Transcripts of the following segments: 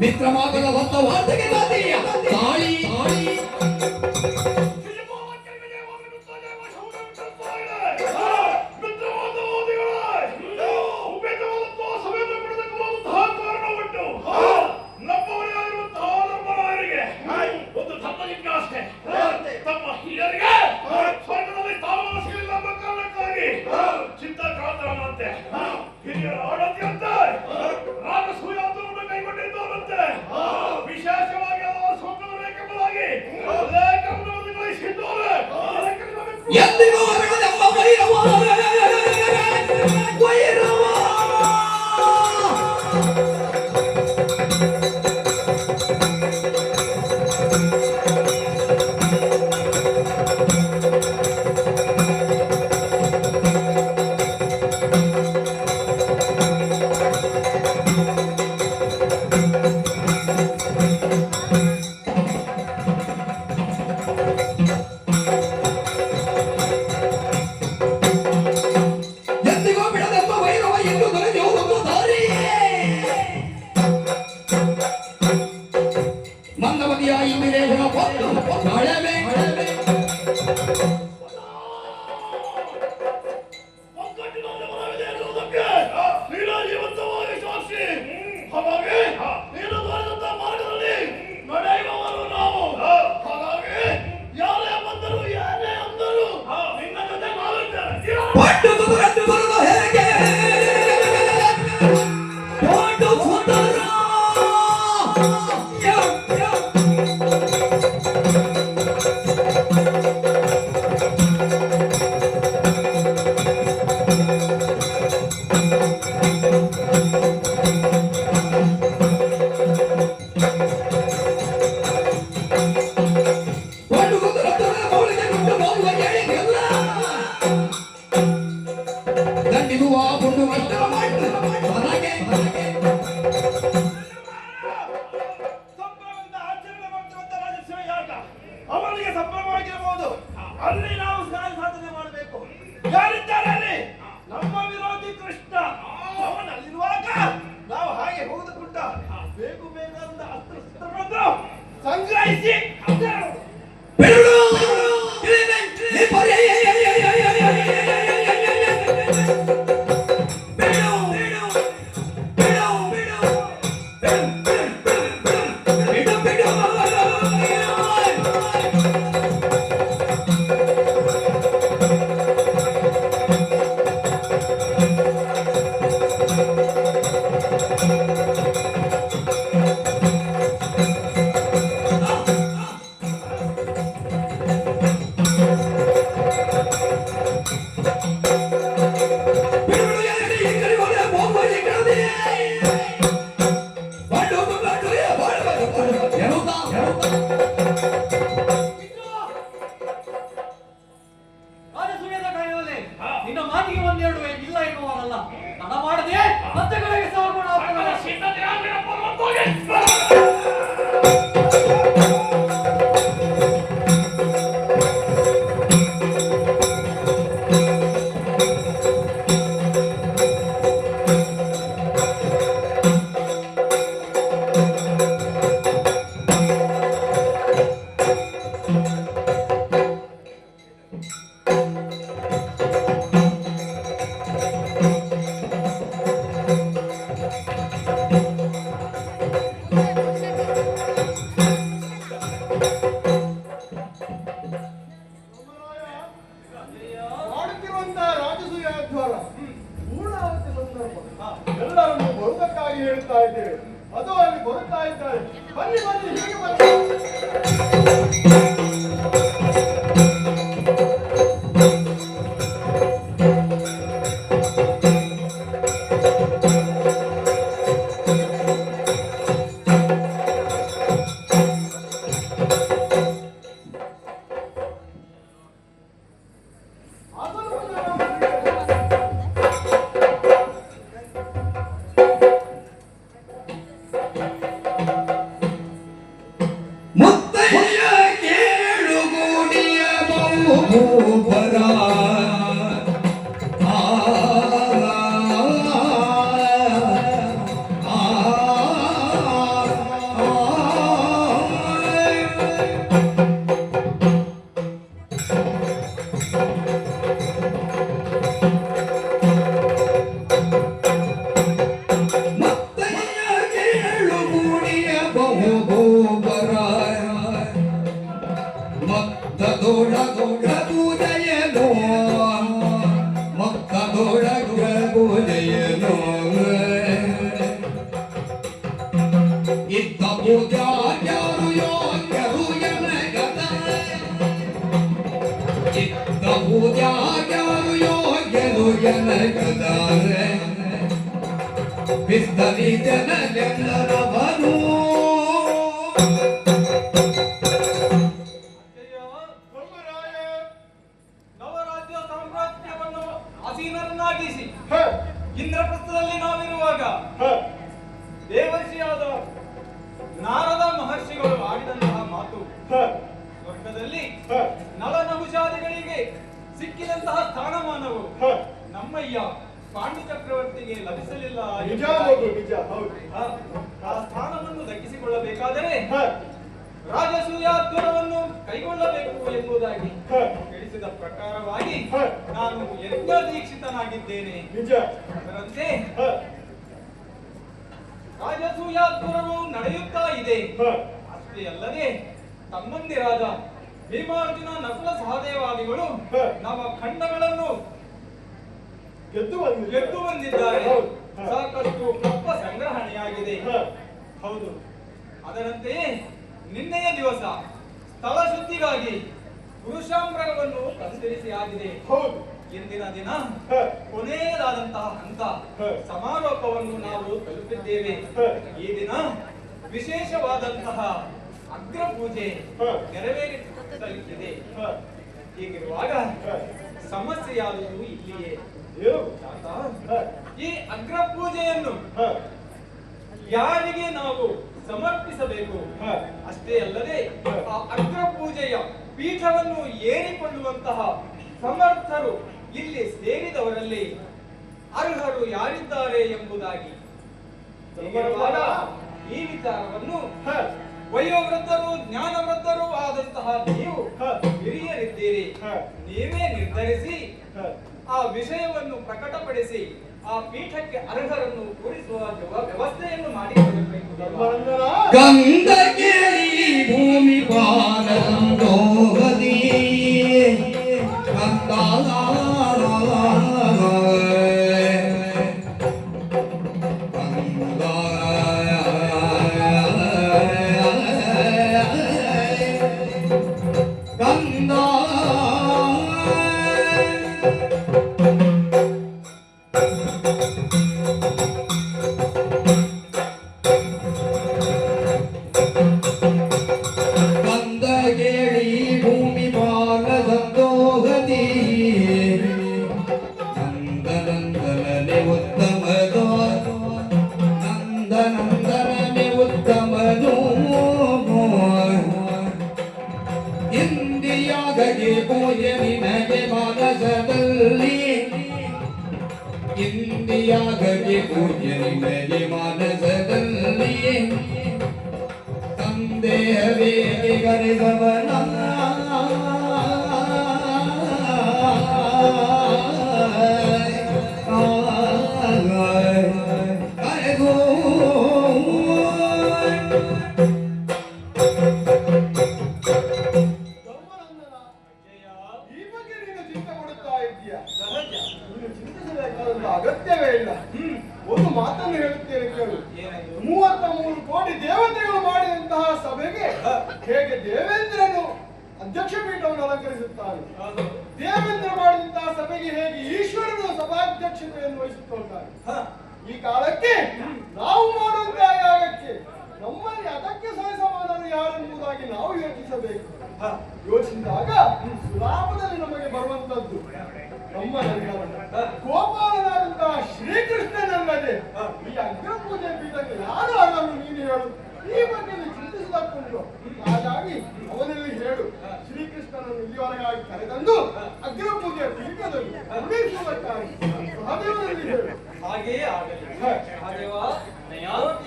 ಮಿತ್ರಮಾಗದ ಹೊತ್ತ ವಾರ್ತೆಗೆ ಗಾದೆಯ ತಾಳಿ ಪೂಜಾರ್ಯರು ಯೋಗ್ಯರು ಎನಗದರೆ ಚಿತ್ತ ಪೂಜಾರ್ಯರು ಯೋಗ್ಯರು ಎನಗದರೆ ವಿಸ್ತರಿ ಜನರೆಲ್ಲರವರು ನವರಾಜ್ಯ ಸಾಮ್ರಾಜ್ಯವನ್ನು ಅಧೀನರನ್ನಾಗಿಸಿ ಇಂದ್ರಪ್ರಸ್ಥದಲ್ಲಿ ನಾವಿರುವಾಗ ದೇವರ್ಷಿಯಾದ ನಾರದ ಮಹರ್ಷಿಗಳು ಆಡಿದಂತಹ ಮಾತು ಸ್ವರ್ಗದಲ್ಲಿ ನಳನಹುಷಾದಿಗಳಿಗೆ ಸಿಕ್ಕಿದಂತಹ ಸ್ಥಾನಮಾನವು ನಮ್ಮಯ್ಯ ಪಾಂಡು ಚಕ್ರವರ್ತಿಗೆ ಲಭಿಸಲಿಲ್ಲ. ಆ ಸ್ಥಾನವನ್ನು ದಕ್ಕಿಸಿಕೊಳ್ಳಬೇಕಾದರೆ ರಾಜಸೂಯಾಧ್ವರವನ್ನು ಕೈಗೊಳ್ಳಬೇಕು ಎಂಬುದಾಗಿ ತಿಳಿಸಿದ ಪ್ರಕಾರವಾಗಿ ನಾನು ಯಜ್ಞ ದೀಕ್ಷಿತನಾಗಿದ್ದೇನೆ. ಅದರಂತೆ ರಾಜಸೂಯಾಧ್ವರವು ನಡೆಯುತ್ತಾ ಇದೆ. ಅಷ್ಟೇ ಅಲ್ಲದೆ ತಮ್ಮಂದಿರಾದ ಭೀಮಾರ್ಜುನ ನಕುಲ ಸಹದೇವಾದಿಗಳು ನಮ್ಮ ಖಂಡಗಳನ್ನು ಗೆದ್ದು ಬಂದಿದ್ದಾರೆ. ಸಾಕಷ್ಟು ಕಪ್ಪ ಸಂಗ್ರಹಣೆಯಾಗಿದೆ. ಹೌದು, ಅದರಂತೆಯೇ ನಿನ್ನೆಯ ದಿವಸ ಸ್ಥಳ ಶುದ್ಧಿಗಾಗಿ ಪುರುಷಾಮೃಗವನ್ನು ತಂದಿರಿಸಿ ಆಗಿದೆ. ಇಂದಿನ ದಿನ ಕೊನೆಯದಾದಂತಹ ಹಂತ ಸಮಾರೋಪವನ್ನು ನಾವು ತಲುಪಿದ್ದೇವೆ. ಈ ದಿನ ವಿಶೇಷವಾದಂತಹ ಅಗ್ರ ಪೂಜೆ ನೆರವೇರಿಸಲಿದೆ. ಹೀಗಿರುವಾಗ ಸಮಸ್ಯೆಯಾದುದು ಇಲ್ಲಿಯೇ. ಈ ಅಗ್ರ ಪೂಜೆಯನ್ನು ಯಾರಿಗೆ ನಾವು ಸಮರ್ಪಿಸಬೇಕು? ಅಷ್ಟೇ ಅಲ್ಲದೆ ಆ ಅಗ್ರ ಪೂಜೆಯ ಪೀಠವನ್ನು ಏರಿಕೊಳ್ಳುವಂತಹ ಸಮರ್ಥರು ಇಲ್ಲಿ ಸೇರಿದವರಲ್ಲಿ ಅರ್ಹರು ಯಾರಿದ್ದಾರೆ ಎಂಬುದಾಗಿ ಈ ವಿಚಾರವನ್ನು ವಯೋವೃದ್ಧರು ಜ್ಞಾನವೃದ್ಧರು ಆದಂತಹ ನೀವು ಹಿರಿಯರಿದ್ದೀರಿ. ನೀವೇ ನಿರ್ಧರಿಸಿ ಆ ವಿಷಯವನ್ನು ಪ್ರಕಟಪಡಿಸಿ ಆ ಪೀಠಕ್ಕೆ ಅರ್ಹರನ್ನು ಕೂರಿಸುವ ವ್ಯವಸ್ಥೆಯನ್ನು ಮಾಡಿಕೊಳ್ಳಬೇಕು. ಗಂಧಗಿರಿ ಭೂಮಿ ಪಾಲೋಗದಿ ಇಂದಿಯಾಗಲಿ ಪೂಜ್ಯ ನಿಮಗೆ ಮಾನಸದಲ್ಲಿ ಸಂದೇಹವೇ ಗರಿದವನ ಅಗತ್ಯವೇ ಇಲ್ಲ. ಒಂದು ಮಾತನ್ನು ಹೇಳುತ್ತೇನೆ ಕೇಳು. 33 ಕೋಟಿ ದೇವತೆಗಳು ಮಾಡಿದಂತಹ ಸಭೆಗೆ ಹೇಗೆ ದೇವೇಂದ್ರನು ಅಧ್ಯಕ್ಷ ಪೀಠವನ್ನು ಅಲಂಕರಿಸುತ್ತಾನೆ, ದೇವೇಂದ್ರ ಮಾಡಿದಂತಹ ಸಭೆಗೆ ಹೇಗೆ ಈಶ್ವರನು ಸಭಾಧ್ಯಕ್ಷತೆಯನ್ನು ವಹಿಸಿಕೊಳ್ತಾನೆ, ಈ ಕಾಲಕ್ಕೆ ನಾವು ಮಾಡುವಂತಹ ಯಾಗಕ್ಕೆ ನಮ್ಮಲ್ಲಿ ಅದಕ್ಕೆ ಸರಿಸಮಾನರು ಯಾರೆಂಬುದಾಗಿ ನಾವು ಯೋಚಿಸಬೇಕು. ಯೋಚಿಸಿದಾಗ ಸುಲಾಭದಲ್ಲಿ ನಮಗೆ ಬರುವಂತದ್ದು ನಮ್ಮ ಗೋಪಾಲನಾದಂತಹ ಶ್ರೀಕೃಷ್ಣನಲ್ಲದೆ ಈ ಅಗ್ರ ಪೂಜೆ ಪೀಠಕ್ಕೆ ಯಾರು ಅದನ್ನು ನೀನು ಹೇಳು. ಈ ಬಗ್ಗೆ ಚಿಂತಿಸಿದಕ್ಕುಂಟು. ಹಾಗಾಗಿ ಅವನಲ್ಲಿ ಹೇಳು, ಶ್ರೀಕೃಷ್ಣನನ್ನು ಇಲ್ಲಿವರೆಗಾಗಿ ಕರೆತಂದು ಅಗ್ರ ಪೂಜೆ ಪೀಠದಲ್ಲಿ ಉಳಿಸುವುದಕ್ಕಾಗಿ ಸಹದೇವನಲ್ಲಿ ಹೇಳು. ಹಾಗೆಯೇ ಆಗಲಿ.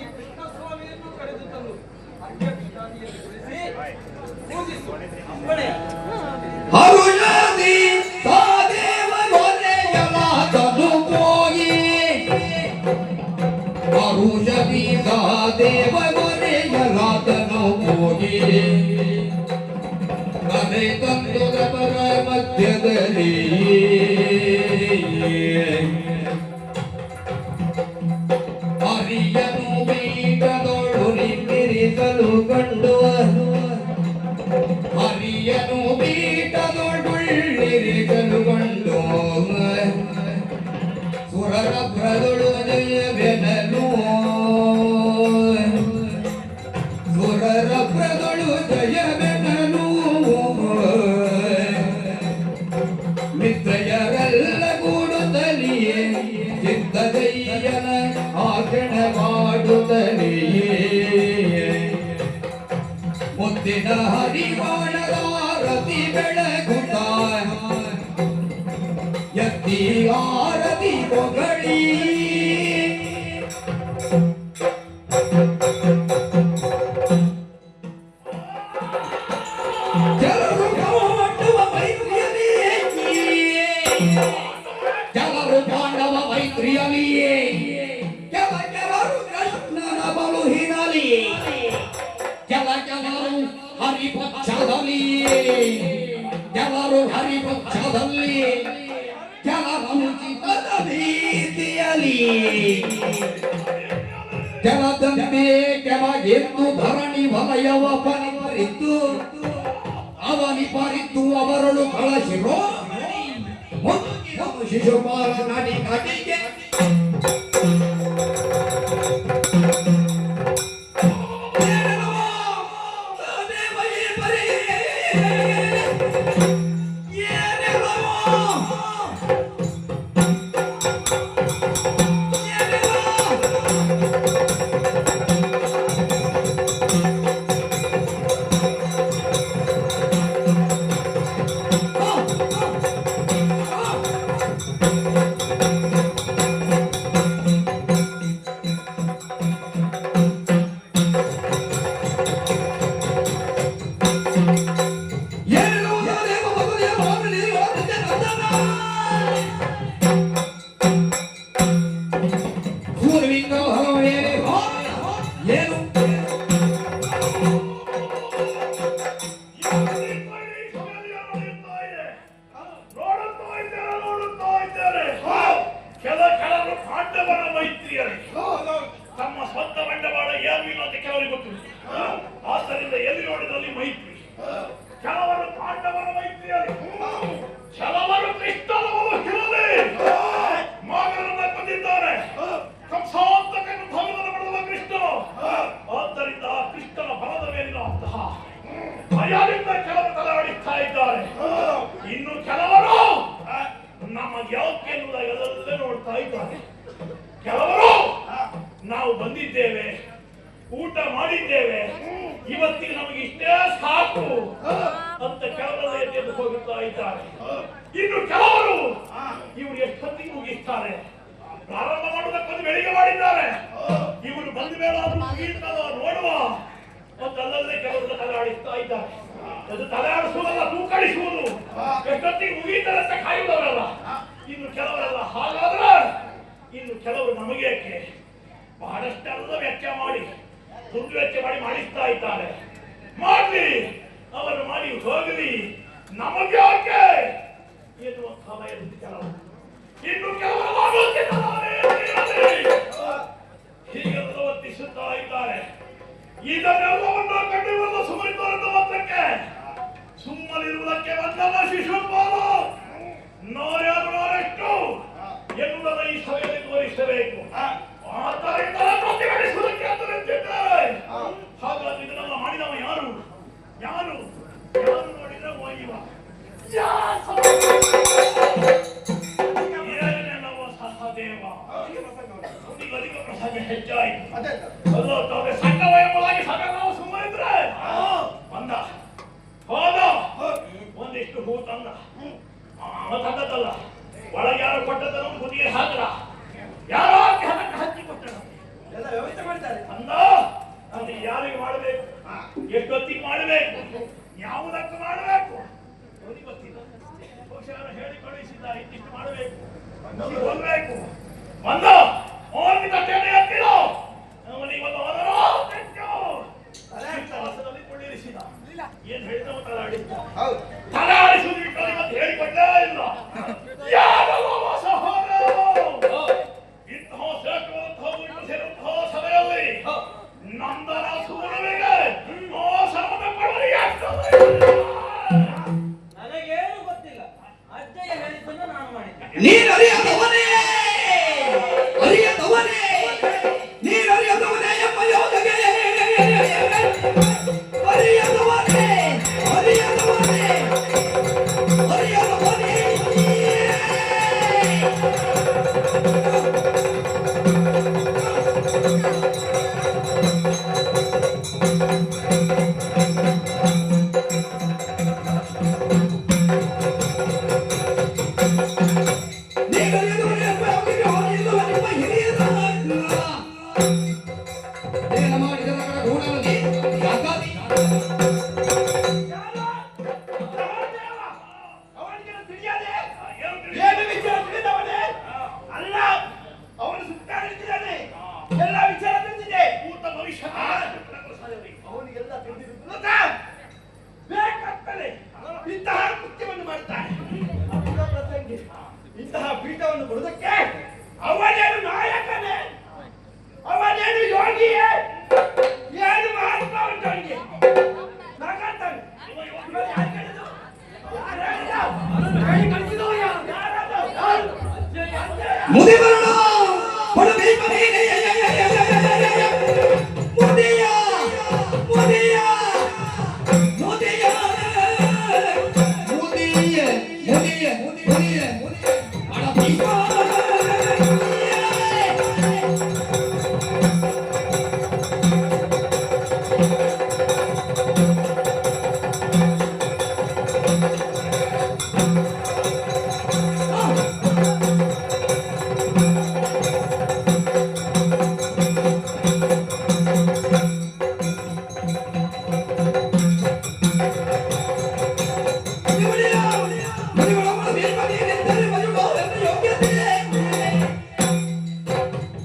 ಈ ಕೃಷ್ಣ ಸ್ವಾಮಿಯನ್ನು ಕರೆದು ತಂದು ಅಧ್ಯಕ್ಷಾದಿಯಲ್ಲಿ ಕುಳಿಸಿ ಪೂಜಿಸು. ಅಪ್ಪಣೆ. ಅರುಣದಿ ಸಾದೇವನೊಲೆಯಲಾತನು ಹೋಗಿ ಅರುಣದಿ ಸಾದೇವನೊಲೆಯಲಾತನು ಹೋಗಿ ಕರೆ ತಂದು ಗಮನ ಮಧ್ಯದಲ್ಲಿ ಅರಿಯನು ಬೇಗದೊಳು ನಿಂದಿರಿಸಲು ಕಂಡು ಹರಿಯನು ಬೀಟದೊಳ್ಳಿರಿಗಲುಗೊಂಡು ಸುರರ ಪ್ರದೊಳು ಜಯವೆನಲು ಸುರರ ಪ್ರದೊಳು ಜಯವೆನಲು ಮಿತ್ರಯರೆಲ್ಲ ಗೂಡುತ್ತಲಿಯೇ ಚಿತ್ತದಯ್ಯನ ಆಚರಣ ಮಾಡುತ್ತಲಿಯೇ ಮುತ್ತಿನ ಹರಿವಾಣರಾರತಿ ಬೆಳಗುತ್ತ ಎತ್ತಿ ಆರತಿ ಹೊಗಳಿ ಜನರು ಪಾಂಡವ ಮೈತ್ರಿಯಲಿಯೇ ಜನರು ಪಾಂಡವ ಮೈತ್ರಿಯಲಿಯೇ ಕೆಲರು ಕೃಷ್ಣನ ಬಲು ಹಿನಲಿಯೇ ಕೆಲರು ಹರಿಪಕ್ಷದಲ್ಲಿಯೇ ಕೆಲರು ಹರಿಪಕ್ಷದಲ್ಲಿ ಕೆಲವರು ಚಿತ್ತದ ಭೀತಿಯಲಿ ಕೆಲದಂತೆ ಕೆಳಗೆದ್ದು ಧರಣಿ ವಲಯವ ಪರಿತು ಅವನಿ ಪರಿತು ಅವರಳು ಕಳಸಿರೋ ಶಿಶುಪಾಲ ನಡಿ ಕಟಿಗೆ ತಮ್ಮ ಸ್ವಂತ ಬಂಡವಾಳ ಏನು ಇಲ್ಲ ಅಂತ ಕೆಲವರಿಗೆ ಗೊತ್ತಿಲ್ಲ. ಆದ್ದರಿಂದ ಎಲ್ಲಿ ನೋಡಿದಲ್ಲಿ ಮೈತ್ರಿ. ಕೆಲವರು ಪಾಂಡವರ ಮೈತ್ರಿಯಲ್ಲಿ, ಕೆಲವರು ಕೃಷ್ಣನ ಹಿರಲಿ ಮಗನನ್ನ ಕೊಂದಿದ್ದಾರೆ. ಕಂಸಾಂತಕನ್ನು ಭಂಗವನ್ನು ಮಾಡುವ ಕೃಷ್ಣನು. ಆದ್ದರಿಂದ ಕೃಷ್ಣನ ಬಲದ ಮೇಲಿರುವಂತಹ ಭಯದಿಂದ ಕೆಲವರು ತಲೆಯಾಡಿಸ್ತಾ ಇದ್ದಾರೆ. ಇನ್ನು ಕೆಲವರು ನಮ್ಮ ಯಾಕೆ ಎನ್ನುವುದೆಲ್ಲೇ ನೋಡ್ತಾ ಇದ್ದಾರೆ. ಕೆಲವರು ನಾವು ಬಂದಿದ್ದೇವೆ, ಊಟ ಮಾಡಿದ್ದೇವೆ, ಇವತ್ತಿಗೆ ನಮಗೆ ಇಷ್ಟೇ ಸಾಕು ಅಂತ ಕೆಲವರೇ ಎದ್ದು ಹೋಗುತ್ತಾ ಇದ್ದಾರೆ. ಇನ್ನು ಕೆಲವರು ಇವರು ಎಷ್ಟೊತ್ತಿಗೆ ಮುಗಿಸ್ತಾರೆ, ಪ್ರಾರಂಭ ಮಾಡುವುದಕ್ಕೊಂದು ಬೆಳಿಗ್ಗೆ ಮಾಡಿದ್ದಾರೆ, ಇವರು ಬಂದ ಮೇಲೆ ಅದು ಮುಗಿಯುತ್ತದ ನೋಡುವ ಅಂತಲ್ಲದೆ ಕೆಲವರು ತಲೆ ಆಡಿಸ್ತಾ ಇದ್ದಾರೆ. ಅದು ತಲೆ ಆಡಿಸುವುದಲ್ಲ, ತೂಕಡಿಸುವುದು. ಎಷ್ಟೊತ್ತಿಗೆ ಮುಗಿಯುತ್ತಾರೆ ಅಂತ ಕಾಯುವುದವರಲ್ಲ. ಇನ್ನು ಕೆಲವರೆಲ್ಲ ಹಾಗಾದ್ರೆ ಇನ್ನು ಕೆಲವರು ನಮಗೇಕೆ ಬಹಳಷ್ಟೆಲ್ಲ ವೆಚ್ಚ ಮಾಡಿ, ದುಡ್ಡು ವೆಚ್ಚ ಮಾಡಿ ಮಾಡಿಸ್ತಾ ಇದ್ದಾರೆ. ಮಾಡಲಿ, ಅವರು ಮಾಡಿ ಹೋಗಲಿ, ನಮಗೆ ಯಾಕೆ ಎನ್ನುವಂತಹ ಭಯದಿಂದ ಕೆಲವರು. ಇನ್ನು ಕೆಲವರು ಹೀಗೆಲ್ಲ ವರ್ತಿಸುತ್ತಾ ಇದ್ದಾರೆ. ಇದನ್ನೆಲ್ಲವನ್ನು ಕಂಡಿರುವ ಸುಮರಿತವರನ್ನು ಮಾತ್ರಕ್ಕೆ ಸುಮ್ಮನಿರುವುದಕ್ಕೆ ಬಂದಲ್ಲ ಶಿಶುಪಾಲ. ನಾರ್ಯಾರು ನಾರೆಷ್ಟು ಎನ್ನುವುದನ್ನು ಈ ಸಭೆಯಲ್ಲಿ ತೋರಿಸಬೇಕು. ಆದ್ದರಿಂದ ಪ್ರತಿಭಟಿಸುವುದಕ್ಕೆ ಅಂತ ನಿಂತಿದ್ದಾರೆ. ಹಾಗಾಗಿ ಇದನ್ನೆಲ್ಲ ಮಾಡಿದವ ಯಾರು ಯಾರು ಯಾರು ನೋಡಿದ್ರೆ ಮೋಗಿವ ಏನೇನವ ಸಹದೇವ ಅಧಿಕ ಪ್ರಸಂಗ ಹೆಚ್ಚಾಯಿತು. ಸಂಘವ ಎಂಬುದಾಗಿ ಸಭೆ ನಾವು ಸುಮ್ಮನಿದ್ರೆ ಬಂದ ಹೋದ ಒಂದಿಷ್ಟು ಹೂ ತಂದ. ತಂದದ್ದಲ್ಲ, ಒಳಗೆ ಯಾರು ಕೊಟ್ಟದನ್ನು ಕುದಿಗೆ ಹಾಕಲ, ಯಾರೋ ಹಣಕ್ಕೆ ಹಚ್ಚಿ ಕೊಟ್ಟಣ ಎಲ್ಲ ವ್ಯವಸ್ಥೆ ಮಾಡ್ತಾರೆ. ಅಂದ ಅದು ಯಾರಿಗೆ ಮಾಡಬೇಕು, ಎಷ್ಟೊತ್ತಿಗೆ ಮಾಡಬೇಕು, ಯಾವುದಕ್ಕೆ ಮಾಡಬೇಕು ಗೊತ್ತಿಲ್ಲ. ಬಹುಶಃ ಹೇಳಿ ಕಳುಹಿಸಿದ್ದಾರೆ, ಇಂತಿಷ್ಟು ಮಾಡಬೇಕು, ಹೋಗ್ಬೇಕು. ಬಂದ ಅವನಿಗೆ ತಟ್ಟೆನೇ ಹತ್ತಿರ ಅವನಿಗೆ ಒಂದು ಹೊಸದಲ್ಲಿ ಕೊಳ್ಳಿರಿಸಿದ. ಏನ್ ಹೇಳಿದವ ತಲೆ ಆಡಿದ್ದ, ತಲೆ ಆಡಿಸುವುದು ಇವತ್ತು ಹೇಳಿಕೊಟ್ಟೇ ಇಲ್ಲ. ಇಂತಹ ಶ್ರೇಷ್ಠವಾದಂತಹ ಸಭೆಯಲ್ಲಿ ನಂದನ ಸೂರನಿಗೆ ಅವನಿಗೆ ತಿಳಿಯದೆ ಏನು ವಿಚಾರ ತಿಳಿದವನೇ ಅಲ್ಲ ಅವನು ಸುತ್ತಾಡಿದ್ದಾನೆ ಎಲ್ಲ ವಿಚಾರ ತಿಳಿದಿದೆ ಭೂತ ಭವಿಷ್ಯ ಅವನಿಗೆಲ್ಲ ತಿಳಿದಿರುವುದು ಬೇಕಾಗ್ತದೆ ಇಂತಹ ಕೃತ್ಯವನ್ನು ಮಾಡ್ತಾನೆ ಇಂತಹ ಪೀಠವನ್ನು ಕೊಡುವುದಕ್ಕೆ ಅವನೇನು ನಾಯಕನೇ ಅವನೇನು ಯೋಗಿಯೇ ಏನು ಮಹಾತ್ಮ ಉಂಟು ಅವನಿಗೆ ನಗಾಡ್ತಾನೆ ಇವರು ಯಾರು ಕೇಳಿದ್ರು ಮುದಿವರಣ ಹೊಡಬೇಕು ಮುದಿಯ ಮುದಿಯ ಮುದಿಯ ಮುದಿಯ ಮುದಿಯ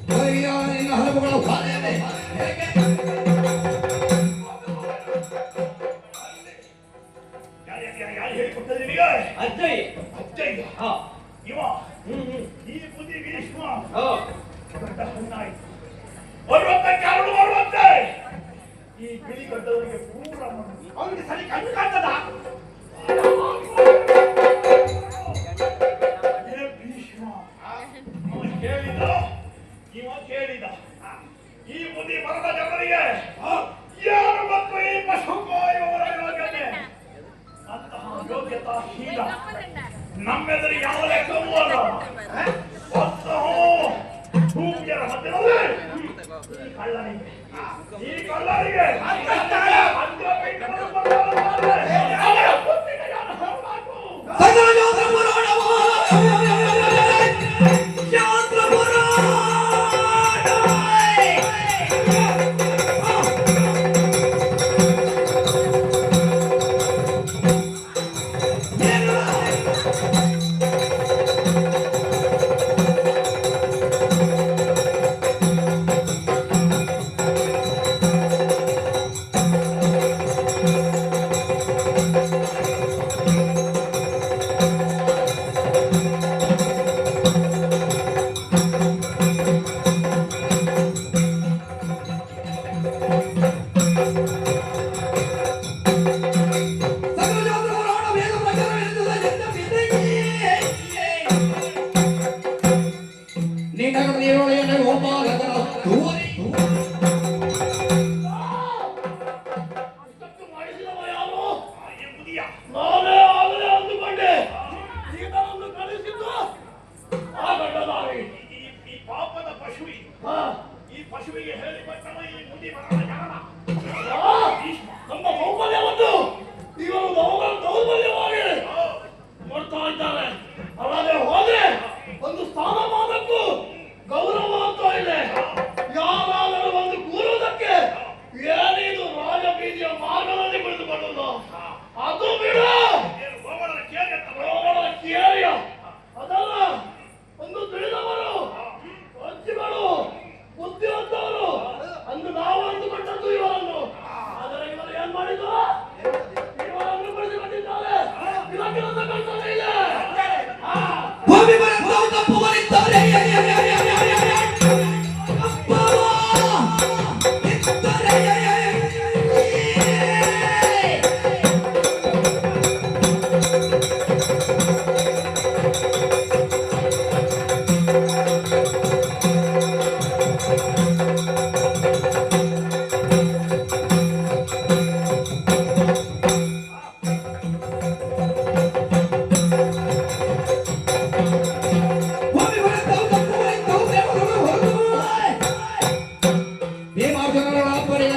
ಮುದಿಯ ಹಲವುಗಳ ಭಾವನೆ ಯಾರು ಹೇಳಿಕೊಟ್ಟದ್ದು ನಿಮಗೆ ಅಜ್ಜಯ್ಯ ಅಜ್ಜಯ್ಯ ಹಾ ಇವ ಈ ಬುದ್ಧಿ ಭೀಷ್ಮ ಹಾ ದೊಡ್ಡ ಹಣ್ಣಾಯ್ತು ಬರುವಂತಕ್ಕೆ ಅವಳು ಬರುವಂತೆ ಈ ಬಿಳಿ ಗಡ್ಡವರಿಗೆ ಪೂರ ಅವನಿಗೆ ಸರಿ ಕಣ್ಣು ಕಾಣ್ತದ ಏ ಭೀಷ್ಮ ಅವ ಕೇಳಿದ ಇವ ಕೇಳಿದ ಈ ಬುದ್ಧಿ ಬರದ ಜನರಿಗೆ ಯಾರು ಮತ್ತು ಈ ಪಶುಕೋ ಇವರ ಯೋಗ್ಯತೆ ಅಂತಹ ಯೋಗ್ಯತಾಶೀಲ ನಮ್ಮೆದುರಿಗೆ ಯಾವ ಲೆಕ್ಕವೂ ಅಲ್ಲ ಭೂಮಿಯರ ಮಧ್ಯದಲ್ಲಿ ಈ ಕಳ್ಳರಿಗೆ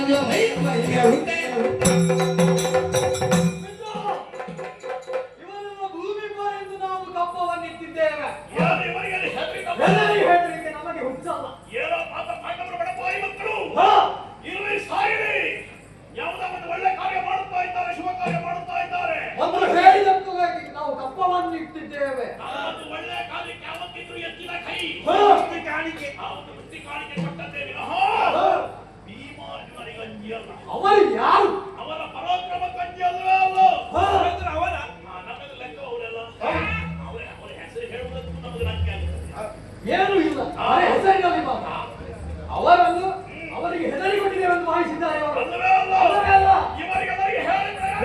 ರಾಜ್ಯ ಮಹಿಮೆಗೆ ಹುಟ್ಟೆ ಇವರೆಲ್ಲ ಭೂಮಿ ಎಂದು ನಾವು ಕಪ್ಪವನ್ನಿಟ್ಟಿದ್ದೇವೆ. ಯಾರು ಇವರಿಗೆ ಅಲ್ಲಿ ಹೆದರಿ ಕಪ್ಪ? ಎಲ್ಲರಿಗೂ ಹೇಳಲಿಕ್ಕೆ ನಮಗೆ ಹುಚ್ಚಲ್ಲ. ಏನೋ ಪಾಪ ಪಾಂಡವರು ಬಡಪಾಯಿ ಮಕ್ಕಳು ಹಾ, ಇರಲಿ ಸಾಯಿರಿ. ಯಾವುದೋ ಒಂದು ಒಳ್ಳೆ ಕಾರ್ಯ ಮಾಡುತ್ತಾ ಇದ್ದಾರೆ, ಶುಭ ಕಾರ್ಯ ಮಾಡುತ್ತಾ ಇದ್ದಾರೆ. ಒಂದು ಹೇಳಿದಂತಾಗಿ ನಾವು ಕಪ್ಪವನ್ನು ಇಟ್ಟಿದ್ದೇವೆ. ಒಂದು ಒಳ್ಳೆ ಕಾರ್ಯಕ್ಕೆ ಯಾವತ್ತಿದ್ರು ಎತ್ತಿನ ಕೈ ಹಾ. ವೃತ್ತಿ ಕಾಣಿಕೆ ಆ ಒಂದು ವೃತ್ತಿ ಕಾಣಿಕೆ ಕೊಟ್ಟದ್ದೇ ವಿನಃ ಭೀಮಾರ್ಜುನರಿಗೆ ಅಂಜಿಯಲ್ಲ. ಅವರು ಯಾರು? ಅವರ ಪರಾಕ್ರಮ ಕಂಜಿಯಲ್ವೇ ಅಲ್ಲ. ಹಾ. ಅವರ ನಮಗೆ ಲೆಕ್ಕ ಅವರೆಲ್ಲ ಅವರ ಹೆಸರು ಹೇಳುವುದಕ್ಕೂ ನಮಗೆ ಲಂಕೆ ಆಗುತ್ತದೆ. ಏನೂ ಇಲ್ಲ. ಅವರ ಹೆಸರಿನಲ್ಲಿ ಮಾತ್ರ ಅವರನ್ನು ಅವರಿಗೆ ಹೆದರಿಕೊಂಡಿದ್ದೇವೆ ಎಂದು ಭಾವಿಸಿದ್ದಾರೆ ಅವರು. ಅಲ್ಲವೇ ಅಲ್ಲ. ಅಲ್ಲವೇ ಅಲ್ಲ. ಇವರಿಗೆಲ್ಲರಿಗೆ ಹೇಳಿದ್ರೆ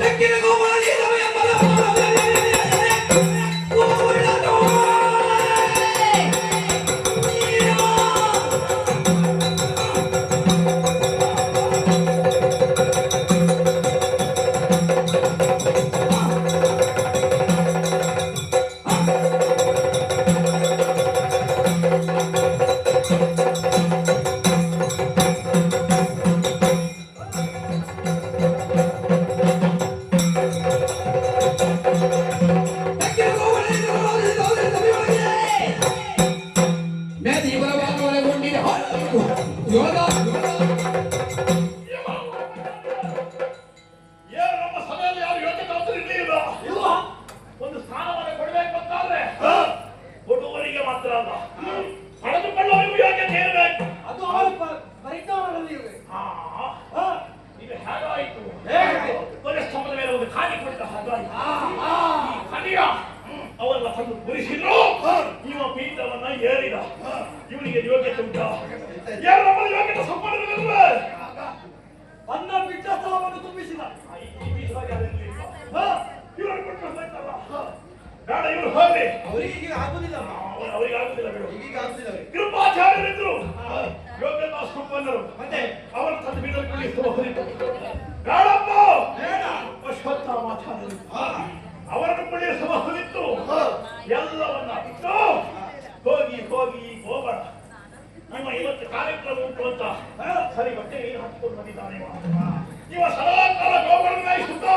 ತೆಕ್ಕಿನ ಗೋಮಾಳಿ ಸಮಯ ಏನು ನಮ್ಮ ಸಭೆಯಲ್ಲಿ ಯಾರು ಯೋಗ್ಯತೆ ಇರಲಿಲ್ಲ. ಇಲ್ವಾ? ಒಂದು ಸ್ಥಾನವನ್ನು ಕೊಡಬೇಕು ಅಂತಾದ್ರೆ ಕೊಡುವವರಿಗೆ ಮಾತ್ರ ಅಲ್ಲ, ಪಡೆದುಕೊಳ್ಳುವವರಿಗೂ ಯೋಗ್ಯತೆ ಇರಬೇಕು. ಅದು ಅವರ ಪರಿಣಾಮದಲ್ಲಿ ಇವೆ. ಈಗ ಹೇಗಾಯಿತು? ಹೇಗಾಯಿತು? ಧ್ವಜಸ್ತಂಭದ ಮೇಲೆ ಒಂದು ಖಾಲಿ ಕೊಟ್ಟ ಹಾಗಾಯಿತು. ಈ ಖಾಲಿಯ ಅವರೆಲ್ಲ ತಂದು ಗುರಿಸಿದ್ರು. ಇವ ಪೀಠವನ್ನ ಏರಿದ. ಇವನಿಗೆ ಯೋಗ್ಯತೆ ಉಂಟಾ? ಯಾರು ನಮ್ಮ ಯೋಗ್ಯತೆ ಸಂಪನ್ನವಿಲ್ಲವೇ? ಅನ್ನ ಬಿಟ್ಟ ಸ್ಥಳವನ್ನು ತುಂಬಿಸಿದ. ಇವರನ್ನು ಕೊಟ್ಟು ಹೋಯ್ತಲ್ಲ. ಬೇಡ, ಇವರು ಹೋಗ್ಲಿ. ಅವರಿಗೆ ಆಗುದಿಲ್ಲ. ಅವರಿಗೆ ಆಗುದಿಲ್ಲ ಬಿಡು. ಈಗ ಆಗುದಿಲ್ಲ ಅವರಿಗೆ. ಕೃಪಾಚಾರ್ಯರಿದ್ರು ಯೋಗ್ಯತಾ ಸಂಪನ್ನರು. ಮತ್ತೆ ಅವರ ತಂದು ಬೀದರ್ ಕುಳಿಸಬಹುದಿತ್ತು. ಬೇಡಪ್ಪ, ಬೇಡ. ಅಶ್ವತ್ಥಾಮಾಚಾರ್ಯರು ಅವರನ್ನು ಕುಳಿಸಬಹುದಿತ್ತು. ಎಲ್ಲವನ್ನ ಬಿಟ್ಟು ಹೋಗಿ ಹೋಗಿ ಹೋಗೋಣ. ನಿಮ್ಮ ಇವತ್ತು ಕಾರ್ಯಕ್ರಮ ಉಂಟು ಅಂತ ಸರಿ ಬಟ್ಟೆ ನೀರು ಹಾಕಿಕೊಂಡು ಬಂದಿದ್ದಾನೆ. ಇವ ಸದಾಕಾಲ ಗೋಗಳ ಮೇಯಿಸುತ್ತೋ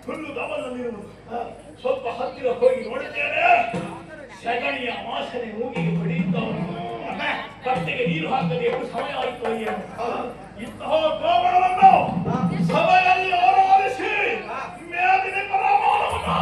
ಹುಲ್ಲು ದವಲಲ್ಲಿರುವುದು. ಸ್ವಲ್ಪ ಹತ್ತಿರ ಹೋಗಿ ನೋಡಿದ್ದೇನೆ, ಸಗಣಿಯ ವಾಸನೆ ಮೂಗಿಗೆ ಬಡಿಯುತ್ತವನು. ಬಟ್ಟೆಗೆ ನೀರು ಹಾಕದೆ ಎಷ್ಟು ಸಮಯ ಆಯಿತು ಏನು? ಇಂತಹ ಗೋಗಳವನ್ನು ಸಭೆಯಲ್ಲಿ ಆರಾಧಿಸಿ ಮೇದಿನ ಪರಮಾಣವನ್ನು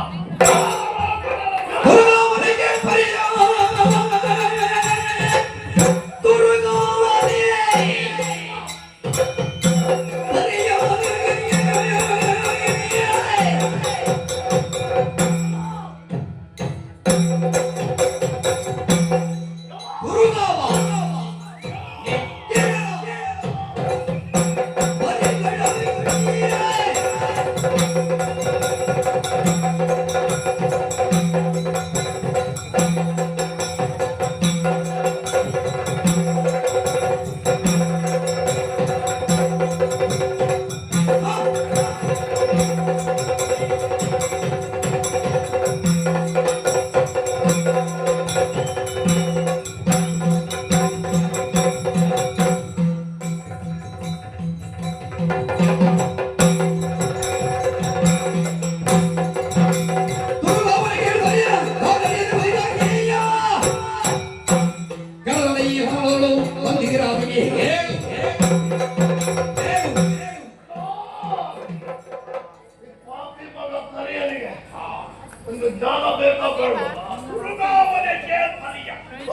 ಒಂದು ಜ್ಞಾನ ಬೇಕಾಗಲ್ಲ.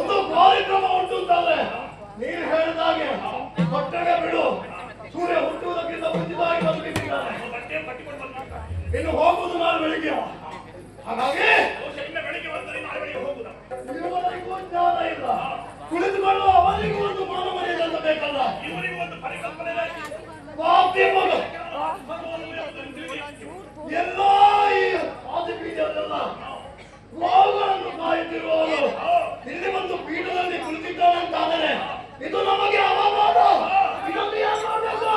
ಒಂದು ಕಾರ್ಯಕ್ರಮ ಉಂಟು ಅಂತಂದ್ರೆ ನೀನು ಹೇಳಿದಾಗೆ ಹೊಟ್ಟೆಗೆ ಬಿಡು. ಸೂರ್ಯ ಹುಟ್ಟುವುದಕ್ಕಿಂತ ಮುಂಚಿತವಾಗಿ ಬಂದುಬಿಟ್ಟಿದ್ದಾನೆ. ಇನ್ನು ಹೋಗುವುದು ನಾಳೆ ಬೆಳಿಗ್ಗೆ. ಹಾಗಾಗಿ ಬೆಳಿಗ್ಗೆ ಬಂದರೆ ನಾಳೆ ಬೆಳಿಗ್ಗೆ ಹೋಗುದ. ಇವರಿಗೂ ಜ್ಞಾನ ಇಲ್ಲ. ಕುಳಿತುಕೊಳ್ಳುವ ಅವರಿಗೂ ಒಂದು ಮಾನ ಮರ್ಯಾದೆ ಬೇಕಲ್ಲ. ಇವರಿಗೂ ಒಂದು ಪರಿಕಲ್ಪನೆ ಪಾಪಿ ಮಗ. ಎಲ್ಲ ಈ ಆದಿಪೀಠದಲ್ಲ ವಾವುಗಳನ್ನು ಕಾಯುತ್ತಿರುವವರು ಇಲ್ಲಿ ಒಂದು ಪೀಠದಲ್ಲಿ ಕುಳಿತಿದ್ದಾನೆ ಅಂತಾದರೆ ಇದು ನಮಗೆ ಅವಮಾನ. ಇದನ್ನು ಏನು ಮಾಡಬೇಕು?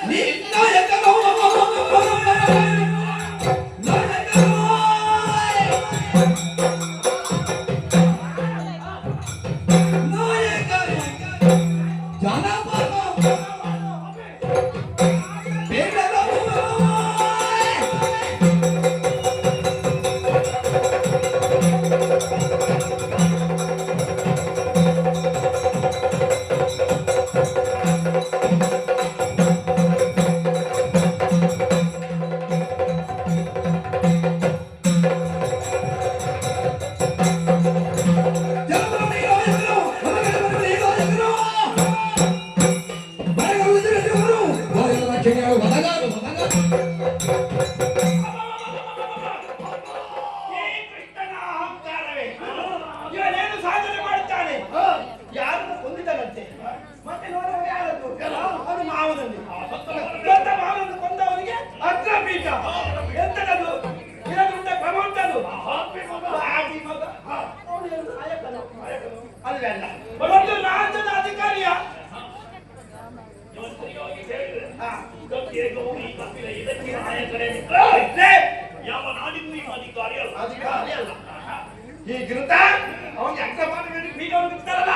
ನಿನ್ನ ಮದುವೆ ಅಲ್ಲ. ಒಂದು ರಾಜ್ಯದ ಅಧಿಕಾರಿಯ ಮಂತ್ರಿಯಾಗಿ ಹೇಳಿದ್ರೆ ಹಾ. ಇದಕ್ಕೆ ಗೌರಿ ಕಪಿಲ ಇದಕ್ಕೆ ನಾಯಕರೇ ಯಾವ ನಾಡಿಗೂ ಈ ಅಧಿಕಾರಿ ಅಲ್ಲ. ಅಧಿಕಾರಿ ಅಲ್ಲ ಹೀಗಿರುತ್ತ ಅವನಿಗೆ ಅರ್ಥ ಮಾಡಬೇಕು ಬೀಗ ಬಿಡ್ತಾರಲ್ಲ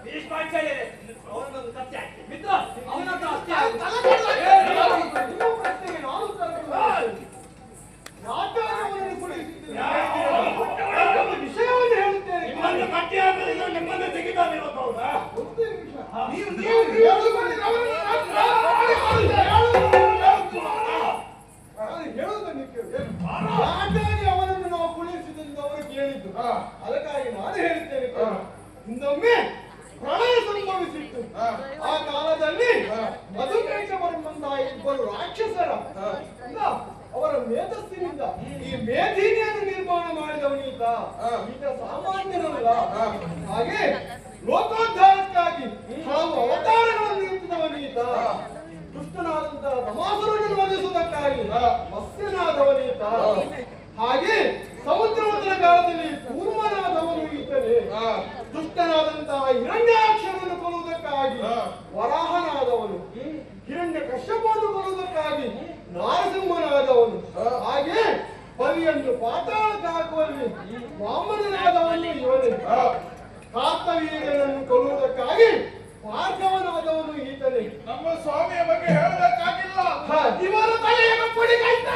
ಭೀಷ್ಮಾಚಾರ್ಯರೇ, ಅವನೊಂದು ಸತ್ಯ. ಮಿತ್ರ, ಅವನಂತ ಅಷ್ಟೇ. ವಿಷಯವನ್ನು ಹೇಳುತ್ತೇನೆ. ನಿಮ್ಮನ್ನು ಕಟ್ಟಿ ಹಾಕಲಿಲ್ಲ, ನಿಮ್ಮನ್ನು ತೆಗಿತಾನೆ ಇವತ್ತು ಹೌದಾ? ಅವನನ್ನು ನಾವು ಕುಳಿಸಿದ್ದರಿಂದ ಅವರು ಕೇಳಿದ್ದು. ಅದಕ್ಕಾಗಿ ನಾನು ಹೇಳುತ್ತೇನೆ, ಹಿಂದೊಮ್ಮೆ ಪ್ರಳಯ ಸಂಭವಿಸಿತ್ತು. ಆ ಕಾಲದಲ್ಲಿ ಮಧುಕೇಶ ಬರುವಂತಹ ಇಬ್ಬರು ರಾಕ್ಷಸರ ಅವರ ಮೇಧಸ್ಸಿನಿಂದ ಈ ಮೇಧಿನಿಯನ್ನು ನಿರ್ಮಾಣ ಮಾಡಿದವನೀತ. ಈತ ಸಾಮಾನ್ಯನಲ್ಲ. ಹಾಗೆ ಲೋಕೋದ್ಧಾರಕ್ಕಾಗಿ ಹಲವು ಅವತಾರಗಳನ್ನು ಎತ್ತಿದವನೀತ. ದುಷ್ಟನಾದಂತಹ ತಮಾಸುರನ್ನು ವಧಿಸುವುದಕ್ಕಾಗಿ ಮತ್ಸ್ಯನಾದವನೀತ. ಹಾಗೆ ಸಮುದ್ರವಂತನ ಕಾಲದಲ್ಲಿ ಕೂರ್ಮನಾದವನು ಈತನೇ. ದುಷ್ಟನಾದಂತಹ ಹಿರಣ್ಯಾಕ್ಷರನ್ನು ಕೊಲ್ಲುವುದಕ್ಕಾಗಿ ವರಾಹನಾದವನು. ಹಿರಣ್ಯ ಕಶ್ಯಪವನ್ನು ಕೊಲ್ಲುವುದಕ್ಕಾಗಿ ನಾರಸಿಂಹನಾದವನು. ಹಾಗೆ ಬಲಿಯನ್ನು ಪಾತಾಳಕ್ಕೆ ಹಾಕುವಲ್ಲಿ ವಾಮನನಾದವನು ಇವನೇ. ಕಾರ್ತವೀರ್ಯನನ್ನು ಕೊಲ್ಲುವುದಕ್ಕಾಗಿ ಭಾರ್ಗವನಾದವನು ಈತನೇ. ನಮ್ಮ ಸ್ವಾಮಿಯ ಬಗ್ಗೆ ಹೇಳಬೇಕಾಗಿಲ್ಲ. ಇವರ ತಲೆಯನ್ನು ಪುಡಿಗೈತ.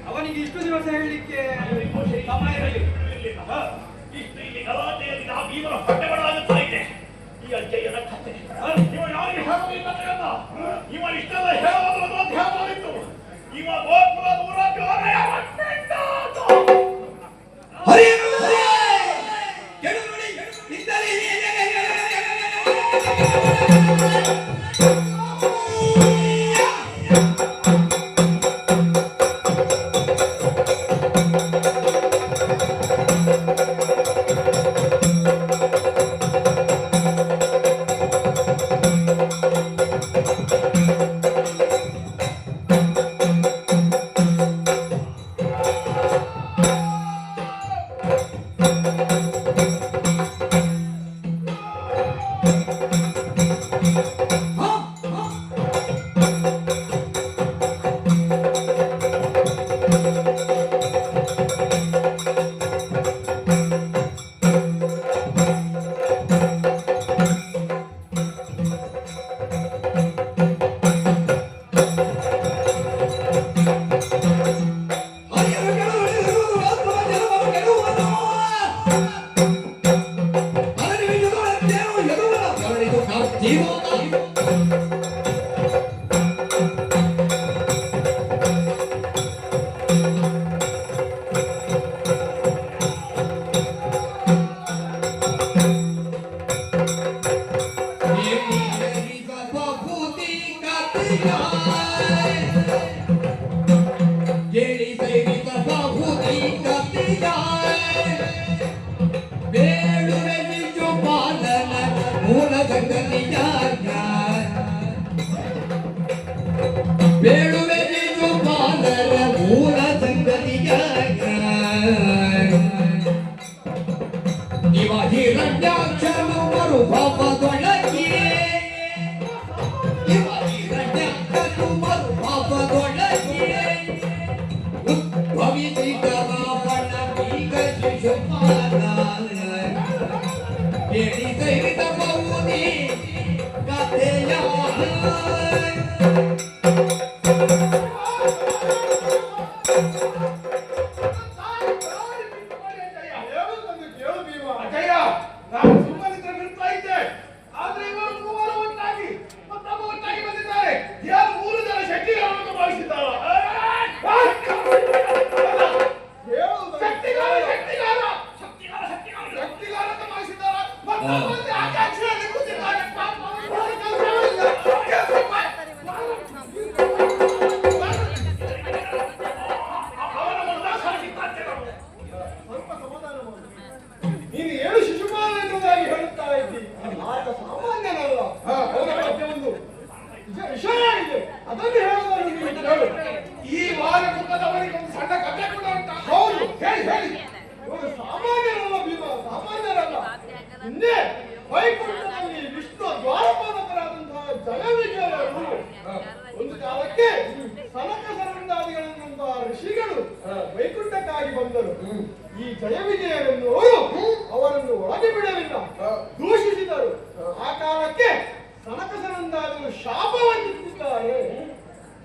ಅವನಿಗೆ ಇಷ್ಟು ದಿವಸ ಹೇಳಲಿಕ್ಕೆ ಸಮಯ ಇರಲಿಲ್ಲ. ಇಲ್ಲಿ ಗಲಾಟೆಯಲ್ಲಿ ನಾವು ಇವರ ಹೊಟ್ಟೆಗಳಾಗುತ್ತಾ ಇದೆ. ಈ ಅಜ್ಜಯ್ಯನ ಕಥೆ ಇವ ಯಾರಿಗೆ ಹೇಳೋದಿಲ್ಲ. ಇವ ಇಷ್ಟೆಲ್ಲ ಹೇಳೋದು ಧ್ಯಾನವಿತ್ತು. ಇವ ಗೋಕುಲ ಊರಾಗ ಮೂಲ ಸಂಗತಿಯ ಬೇಡುವೆ ಶಿಶುಪಾಲರ ಮೂಲ ಸಂಗತಿಯ ಇವ ಹಿರಣ್ಯಾಕ್ಷನು ಮರುಭವದೊಳಗೆ ಇವ ಹಿರಣ್ಯಾಕ್ಷನು ಮರುಭವದೊಳಗೆ ಉದ್ಭವಿಸಿದ ರಾವಣ ಈಗ ಶಿಶುಪಾಲ ಕೇಳಿ ಸಹಿತ ಬಹುದಿ ಕಥೆಯ ಹೇಳುವುದನ್ನು ಕೇಳು ಭೀಮ. ಅಜಯ್ಯ, ನಾನು ಸುಮ್ಮನಿದ್ರೆ ಬಿಡ್ತಾ ಇದ್ದೆ. ಆದ್ರೆ ಇವರು ಮೂವರು ಒಟ್ಟಾಗಿ ಮತ್ತೊಬ್ಬ ಒಟ್ಟಾಗಿ ಬಂದಿದ್ದಾರೆ. ಯಾರು 3 ಜನ ಶಕ್ತಿಗಳನ್ನು ಭಾವಿಸಿದ್ದಾರ? ಹೇಳುವುದನ್ನು ಶಕ್ತಿಗಾರ ಅಂತ ಭಾವಿಸಿದ್ದಾರ. ಮತ್ತೊಬ್ಬ ಆಕಾಂಕ್ಷೆಯಲ್ಲಿ ಕೂತಿದ್ದಾನೆ. ಅವನ ಮುಂದಾಸಾಗಿದ್ದಾನೆ ನಾವು. ಸ್ವಲ್ಪ ಸಮಾಧಾನ ಮಾಡು. ನೀನು ಏನು ಶಿಶುಪಾಲ ಎನ್ನುವುದಾಗಿ ಹೇಳುತ್ತಾ ಇದ್ದಿ. ಆತ ಸಾಮಾನ್ಯನಲ್ಲ. ಅವನ ಬಗ್ಗೆ ಒಂದು ವಿಷಯ ಇದೆ. ಅದನ್ನು ಹೇಳುವುದನ್ನು ನೀನು ಕೇಳು. ಈ ವಾರ ಮುಖದವರಿಗೆ ಒಂದು ಸಣ್ಣ ಕಥೆ ಕೂಡ ಉಂಟಾ? ಹೌದು. ಹೇಳಿ ಹೇಳಿ. ಇವರು ಸಾಮಾನ್ಯರಲ್ಲ ಭೀಮ, ಸಾಮಾನ್ಯರಲ್ಲ. ಹಿಂದೆ ವೈಕುಂಠದಲ್ಲಿ ವಿಷ್ಣು ದ್ವಾರಪಾಲಕರಾದಂತಹ ಜಯವಿಜಯರು ಒಂದು ಕಾಲಕ್ಕೆ ಸನಕ ಸನಂದಾದಿಗಳಂತಹ ಋಷಿಗಳು ವೈಕುಂಠಕ್ಕಾಗಿ ಬಂದರು. ಈ ಜಯವಿಜಯರನ್ನು ಅವರನ್ನು ಒಳಗೆ ಬಿಡಲಿಲ್ಲ, ದೂಷಿಸಿದರು. ಆ ಕಾಲಕ್ಕೆ ಸನಕ ಸನಂದಾದಿಗಳು ಶಾಪವನ್ನು ಇಟ್ಟಿದ್ದಾರೆ.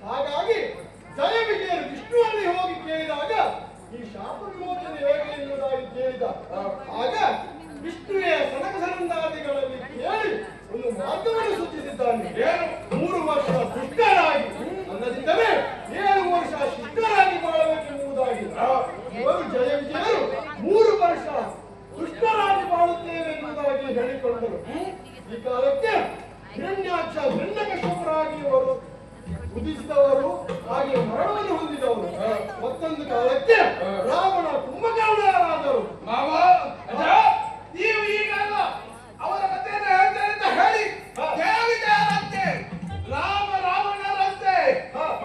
ಹಾಗಾಗಿ ಜಯವಿಜಯರು ವಿಷ್ಣುವಲ್ಲಿ ಹೋಗಿ ಕೇಳಿದಾಗ ಈ ಶಾಪ ವಿಮೋಚನೆ ಹೇಗೆ ಎನ್ನುವುದಾಗಿ ಕೇಳಿದ. ಆಗ ವಿಷ್ಣುವೇ ಸನಕ ಸನಂದಾದಿಗಳಲ್ಲಿ ಕೇಳಿ ಒಂದು ಮಾರ್ಗವನ್ನು ಸೂಚಿಸಿದ್ದಾನೆ. 3 ವರ್ಷ ದುಷ್ಟರಾಗಿ ಅಲ್ಲದಿದ್ದರೆ 7 ವರ್ಷ ಶಿಷ್ಟರಾಗಿ ಬಾಳಬೇಕೆಂಬುದಾಗಿ. ಇವರು ಜಯವಿಜಯರು 3 ವರ್ಷ ದುಷ್ಟರಾಗಿ ಬಾಳುತ್ತೇವೆ ಎನ್ನುವುದಾಗಿ ಹೇಳಿಕೊಂಡರು. ಈ ಕಾಲಕ್ಕೆ ಹಿರಣ್ಯಾಕ್ಷ ಹಿರಣ್ಯಕಶ್ಯಪರಾಗಿ ಇವರು ಉದಿಸಿದವರು, ಹಾಗೆ ಮರಣವನ್ನು ಹೊಂದಿದವರು. ಮತ್ತೊಂದು ಕಾಲಕ್ಕೆ ರಾವಣ ಕುಂಭಕರ್ಣರಾದರು. ಮಾವ, ಅಜ್ಜ, ನೀವು ಈಗಲ್ಲ ಅವರ ಕಥೆಯನ್ನು ಹೇಳ್ತೇನೆ ಅಂತ ಹೇಳಿ ಜಯವಿಜಯರಂತೆ, ರಾವಣರಂತೆ,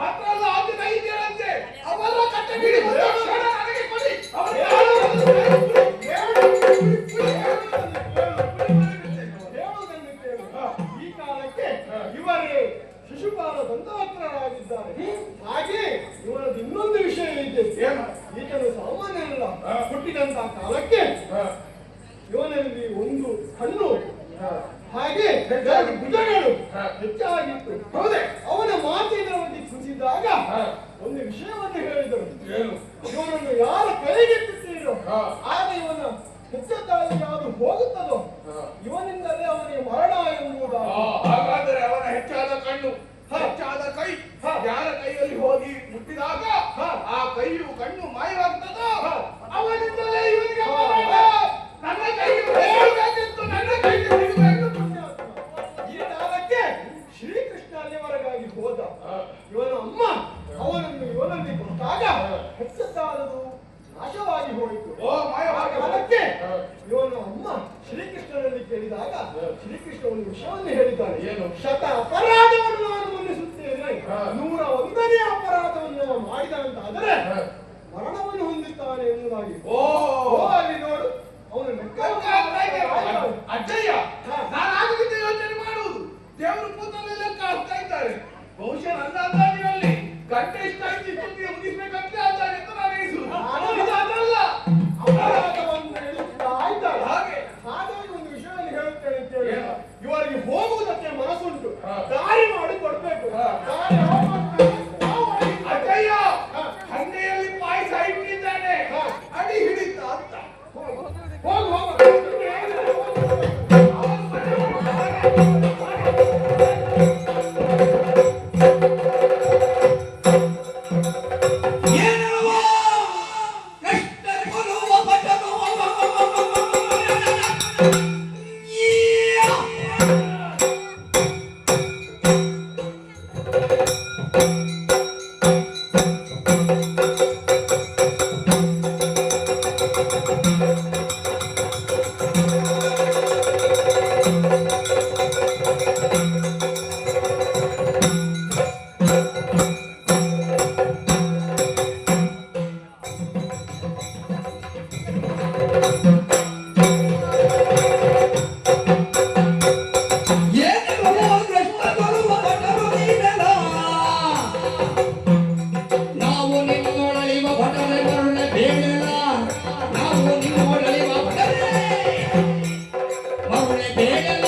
ಮತ್ತಲ್ಲ ಅದು ದೈತ್ಯರಂತೆ ಅವರ ಕಥೆ ಬಿಡಿ. ಒಂದು ಕ್ಷಣ ನನಗೆ ಕೊಡಿ. ಹೇಳುವುದನ್ನು ಕೇಳು. ಈ ಕಾಲಕ್ಕೆ ಇವರೇ ಶಿಶುಪಾಲ ದಂತವಕ್ರರಾಗಿದ್ದಾರೆ. ಹಾಗೆ ಇವರದ್ದು ಇನ್ನೊಂದು ವಿಷಯ ಇದೆ. ಈತನು ಸಾಮಾನ್ಯನಲ್ಲ. ಹುಟ್ಟಿದಂತಹ ಕಾಲಕ್ಕೆ ಇವನಲ್ಲಿ ಒಂದು ಕಣ್ಣು ಹಾಗೆ 2 ಭುಜಗಳು ಹೆಚ್ಚಾಗಿತ್ತು. ಹೌದೇ? ಅವನ ಮಾತಿನ ಬಗ್ಗೆ ಕುಸಿದಾಗ ಒಂದು ವಿಷಯವನ್ನು ಹೇಳಿದರು. ಇವನನ್ನು ಯಾರ ಕೈಗೆ ಬಿಟ್ಟಿರೋ ಆಗ ಇವನ ಹೆಚ್ಚದ್ದಾಗಿ ಯಾವುದು ಹೋಗುತ್ತದೋ ಇವನಿಂದಲೇ ಅವನಿಗೆ ಮರಣ ಎಂಬುದಾಗಿ. ಹಾಗಾದರೆ ಅವನ ಹೆಚ್ಚಾದ ಕಣ್ಣು, ಹೆಚ್ಚಾದ ಕೈ ಯಾರ ಕೈಯಲ್ಲಿ ಹೋಗಿ ಮುಟ್ಟಿದಾಗ ಆ ಕೈಯು ಕಣ್ಣು ಮಾಯವಾಗ್ತದೋ ಅವನಿಂದಲೇ ಇವನಿಗೆ ಮರಣ. ನನ್ನ ಕೈಗೆ ಹೋಗಬೇಕಿತ್ತು, ನನ್ನ ಕೈಗೆ ಸಿಗಬೇಕು. ಈ ಕಾಲಕ್ಕೆ ಶ್ರೀಕೃಷ್ಣ ಅಲ್ಲಿವರೆಗಾಗಿ ಹೋದ. ಇವನ ಅಮ್ಮ ಅವನನ್ನು ಇವನಲ್ಲಿ ಕೊಟ್ಟಾಗ ಹೆಚ್ಚದ್ದಾದದು ನಾಶವಾಗಿ ಹೋಯಿತು. ಆ ಕಾಲಕ್ಕೆ ಇವನ ಅಮ್ಮ ಶ್ರೀಕೃಷ್ಣನಲ್ಲಿ ಕೇಳಿದಾಗ ಶ್ರೀಕೃಷ್ಣ ಒಂದು ವಿಷಯವನ್ನು ಹೇಳಿದ್ದಾನೆ. ಏನು? ಶತ ಅಪರಾಧವನ್ನು ನಾನು ಮನ್ನಿಸುತ್ತೇನೆ, 101ನೇ ಅಪರಾಧವನ್ನು ನಾವು ಮಾಡಿದ ಅಂತ ಆದರೆ ಮರಣವನ್ನು ಹೊಂದುತ್ತಾನೆ ಎನ್ನುವುದಾಗಿ. ಅಲ್ಲಿ ನೋಡು, ಅವನು ಅಜ್ಜಯ್ಯ, ನಾನು ಆಗದಿಂದ ಯೋಚನೆ ಮಾಡುವುದು ದೇವರು ಕೂತಲ್ಲಿ ಲೆಕ್ಕ ಹಾಕ್ತಾ ಇದ್ದಾರೆ. ಬಹುಶಃ ನನ್ನ ಅಂದಾಜಿನಲ್ಲಿ ಗಂಟೆ ಇಷ್ಟ ಮುಗಿಸ್ಬೇಕಂತ ಅಂದಾಜು ಅಂತ ನಾನು ಎಣಿಸುವುದು. ಅದಲ್ಲ ಅಪರಾಧವನ್ನು ಎಣಿಸ್ತಾ ಇದ್ದಾರೆ. ಹಾಗೆ ಹಾಗಾಗಿ ಒಂದು ವಿಷಯವನ್ನು ಹೇಳುತ್ತೇನೆ ಅಂತ ಹೇಳಿ, ಇವರಿಗೆ ಹೋಗುವುದಕ್ಕೆ ಮನಸ್ಸುಂಟು, ದಾರಿ ಮಾಡಿ ಕೊಡ್ಬೇಕು. ದಾರಿ ಅಜ್ಜಯ್ಯ, ಹಂಡೆಯಲ್ಲಿ ಪಾಯಸ ಇಟ್ಟಿದ್ದಾನೆ, ಅಡಿ ಹಿಡಿತ ಬೇಡಲ್ಲ ನಾವು ನಿಮ್ಮೊಡಲಿವ ಬಡವರೇ. ಮಗುವೆ ಬೇಡಲ್ಲ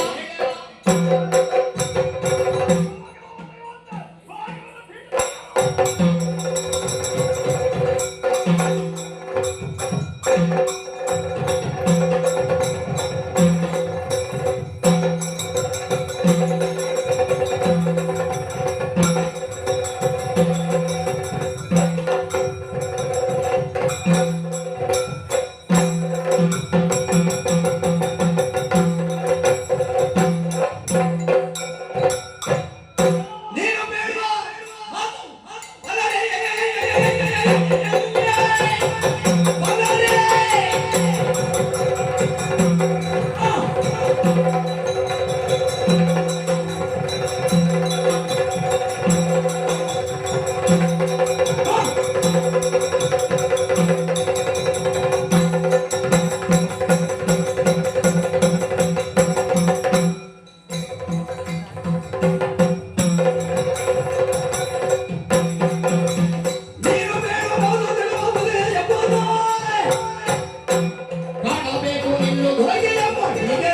ನೀನು ಬೇಡ ಮಾತು ಬಲರೇ ಬಲರೇ ನೀನು ಬೇಡ ಮಾತು ತಿಳಿಯುವುದೇ ಎಂಬುದು ಕಾಣಬೇಕು ಇನ್ನು ಹೊರಗೆ ಎಂಬ ಹೀಗೆ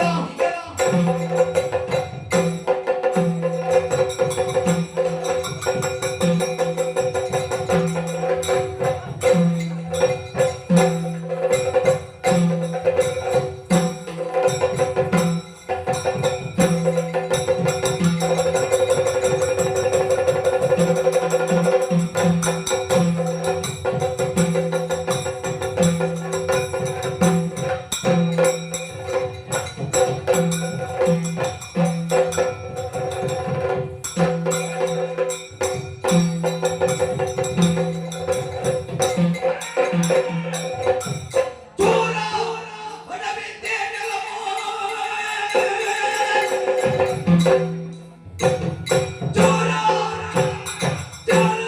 ದೂರ ಹೊರಬಿದ್ದೆ ಜೋರ ಜೋರ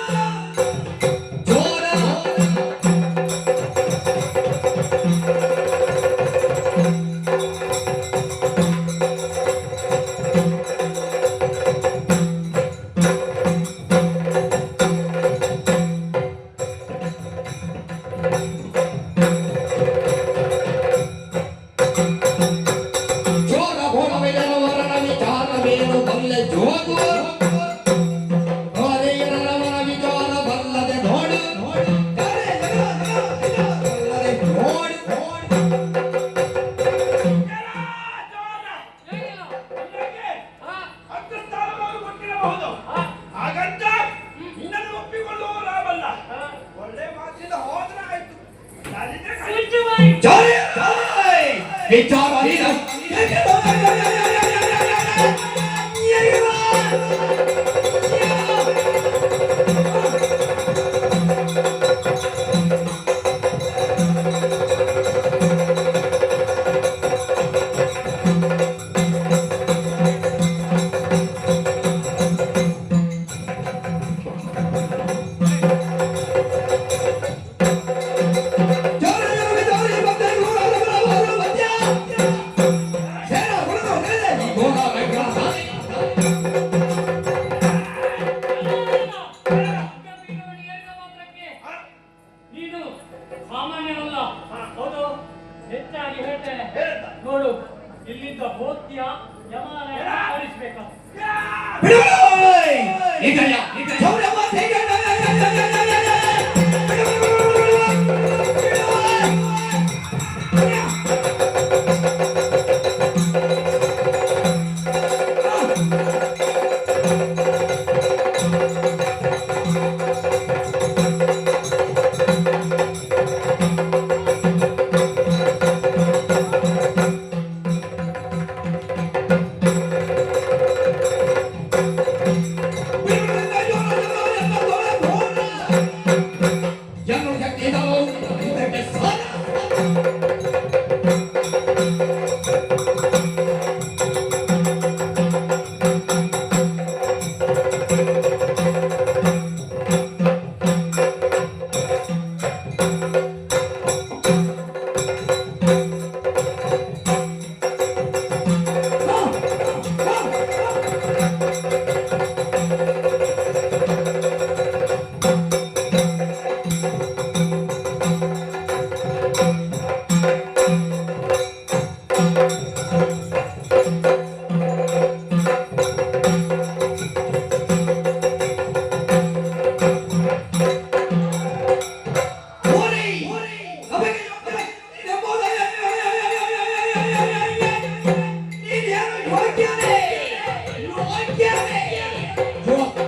ಜೋರ ಭೋಗವೆಲ್ಲವರನ ವಿಚಾರವೇನು ಬಲ್ಲೆ ಜೋಗು ಹೊರೆಯರವರ ವಿಚಾರ ಬಲ್ಲದೆ ನೋಡು ಬಲ್ಲದೆ ನೋಡು ಅಗ್ರಸ್ಥಾನವನ್ನು ಕೊಟ್ಟಿರಬಹುದು. ಹಾಗಂತ ನಿನ್ನನ್ನು ಒಪ್ಪಿಕೊಳ್ಳುವವರಾಗಲ್ಲ. ಒಳ್ಳೆ ಮಾತಿನಿಂದ ಹೋದ್ರೆ ಆಯ್ತು. ನಾನಿದ್ರೆ ಕೈ- ಜಯ ವಿಚಾರ ನೀನು ಸಾಮಾನ್ಯವಲ್ಲ. ಹೌದು, ಹೆಚ್ಚಾಗಿ ಹೇಳ್ತೇನೆ. ಹೇಳ್ತಾ. ನೋಡು, ಇಲ್ಲಿಂದ ಭೋತ್ಯ ಯಮಾಲಯ ಕಳಿಸ್ಬೇಕು. ನಮಗೆ ನೀನೇನು ಯೋಗ್ಯನೇ ಯೋಗ್ಯನೇ ಯೋಗ್ಯನೇ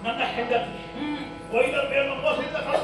ನನ್ನ ಹೆಂಡತಿ ವೈದ್ಯರು ಮೋಸದಿಂದ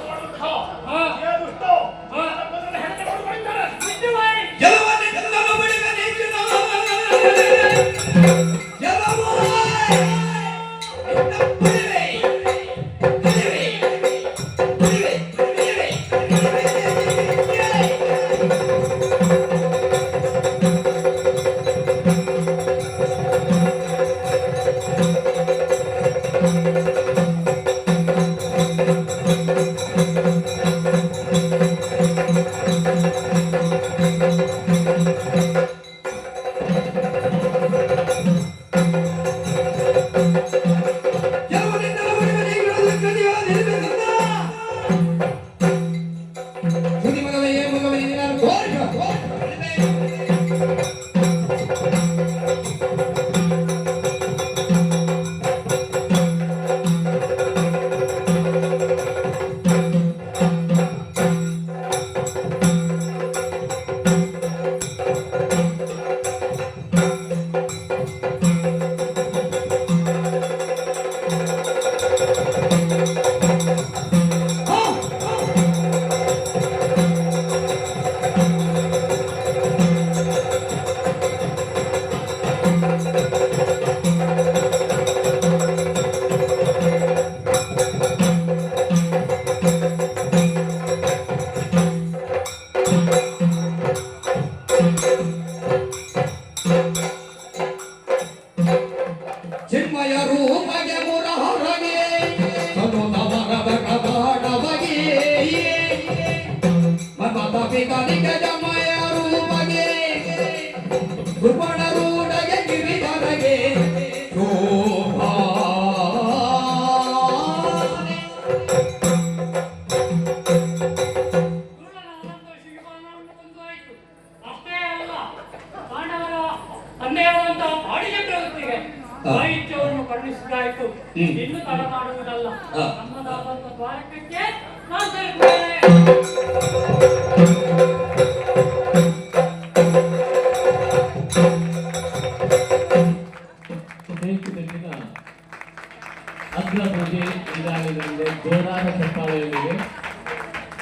ಇನ್ನು ತಡ ಮಾಡುವುದಲ್ಲ. ಹಾ. ನಮ್ಮದಾದಂತ ದ್ವಾರಕಕ್ಕೆ ನಾನು ಸೇರುತ್ತೇನೆ. ದಿನ ಅಗ್ರ ಪೂಜೆ ಇದಾಗಿದೆ ಜೋರಾದ ಚಪ್ಪಾಳೆಯೊಂದಿಗೆ